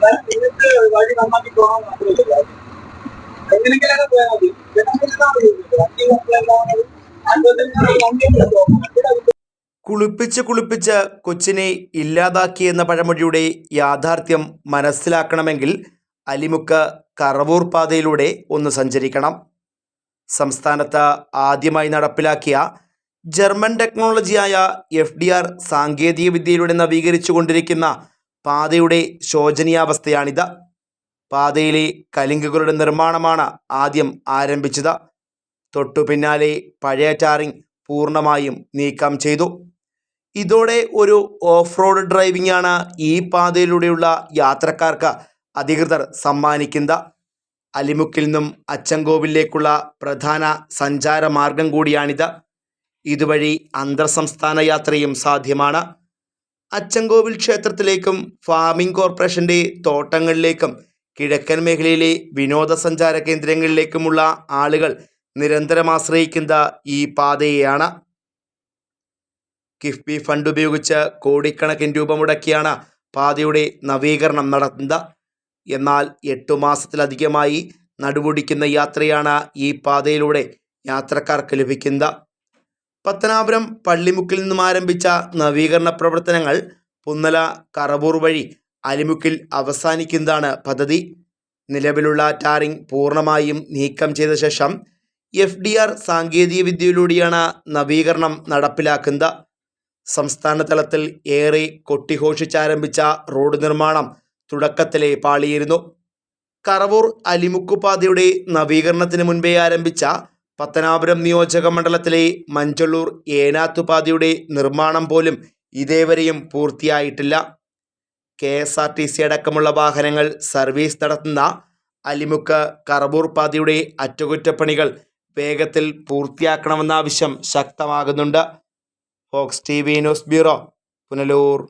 നിങ്ങൾക്ക് വഴി നന്നാക്കി പോകാൻ മാത്രമല്ല എങ്ങനെയെങ്കിലൊക്കെ പോയാൽ മതി. വണ്ടി കുളിപ്പിച്ച് കുളിപ്പിച്ച് കൊച്ചിനെ ഇല്ലാതാക്കിയെന്ന പഴമൊഴിയുടെ യാഥാർത്ഥ്യം മനസ്സിലാക്കണമെങ്കിൽ അലിമുക്ക് കറവൂർ പാതയിലൂടെ ഒന്ന് സഞ്ചരിക്കണം. സംസ്ഥാനത്ത് ആദ്യമായി നടപ്പിലാക്കിയ ജർമ്മൻ ടെക്നോളജിയായ FDR സാങ്കേതിക വിദ്യയിലൂടെ നവീകരിച്ചു കൊണ്ടിരിക്കുന്ന പാതയുടെ ശോചനീയാവസ്ഥയാണിത്. പാതയിലെ കലുങ്കുകളുടെ നിർമ്മാണമാണ് ആദ്യം ആരംഭിച്ചത്. തൊട്ടു പിന്നാലെ പഴയ ടാറിംഗ് പൂർണ്ണമായും നീക്കം ചെയ്തു. ഇതോടെ ഒരു ഓഫ് റോഡ് ഡ്രൈവിംഗ് ആണ് ഈ പാതയിലൂടെയുള്ള യാത്രക്കാർക്ക് അധികൃതർ സമ്മാനിക്കുന്നത്. അലിമുക്കിൽ നിന്നും അച്ചൻകോവിലേക്കുള്ള പ്രധാന സഞ്ചാര മാർഗം കൂടിയാണിത്. ഇതുവഴി അന്തർ സംസ്ഥാന യാത്രയും സാധ്യമാണ്. അച്ചൻകോവിൽ ക്ഷേത്രത്തിലേക്കും ഫാമിംഗ് കോർപ്പറേഷൻ്റെ തോട്ടങ്ങളിലേക്കും കിഴക്കൻ മേഖലയിലെ വിനോദസഞ്ചാര കേന്ദ്രങ്ങളിലേക്കുമുള്ള ആളുകൾ നിരന്തരം ആശ്രയിക്കുന്ന ഈ പാതയെയാണ്. കിഫ്ബി ഫണ്ട് ഉപയോഗിച്ച് കോടിക്കണക്കിന് രൂപ മുടക്കിയാണ് പാതയുടെ നവീകരണം നടത്തുന്നത്. എന്നാൽ 8 മാസത്തിലധികമായി നടുവൊടിക്കുന്ന യാത്രയാണ് ഈ പാതയിലൂടെ യാത്രക്കാർക്ക് ലഭിക്കുന്നത്. പത്തനാപുരം പള്ളിമുക്കിൽ നിന്നും ആരംഭിച്ച നവീകരണ പ്രവർത്തനങ്ങൾ പുന്നല കറവൂർ വഴി അലിമുക്കിൽ അവസാനിക്കുന്നതാണ് പദ്ധതി. നിലവിലുള്ള ടാറിംഗ് പൂർണ്ണമായും നീക്കം ചെയ്ത ശേഷം FDR സാങ്കേതിക വിദ്യയിലൂടെയാണ് നവീകരണം നടപ്പിലാക്കുന്നത്. സംസ്ഥാന തലത്തിൽ ഏറെ കൊട്ടിഘോഷിച്ചാരംഭിച്ച റോഡ് നിർമ്മാണം തുടക്കത്തിലെ പാളിയിരുന്നു. കറവൂർ അലിമുക്ക് പാതയുടെ നവീകരണത്തിന് മുൻപേ ആരംഭിച്ച പത്തനാപുരം നിയോജക മണ്ഡലത്തിലെ മഞ്ചള്ളൂർ ഏനാത്തുപാതയുടെ നിർമ്മാണം പോലും ഇതേവരെയും പൂർത്തിയായിട്ടില്ല. KSRTC അടക്കമുള്ള വാഹനങ്ങൾ സർവീസ് നടത്തുന്ന അലിമുക്ക് കറവൂർ പാതയുടെ അറ്റകുറ്റപ്പണികൾ വേഗത്തിൽ പൂർത്തിയാക്കണമെന്ന ആവശ്യം ശക്തമാകുന്നുണ്ട്. Fox TV news bureau, Punalur.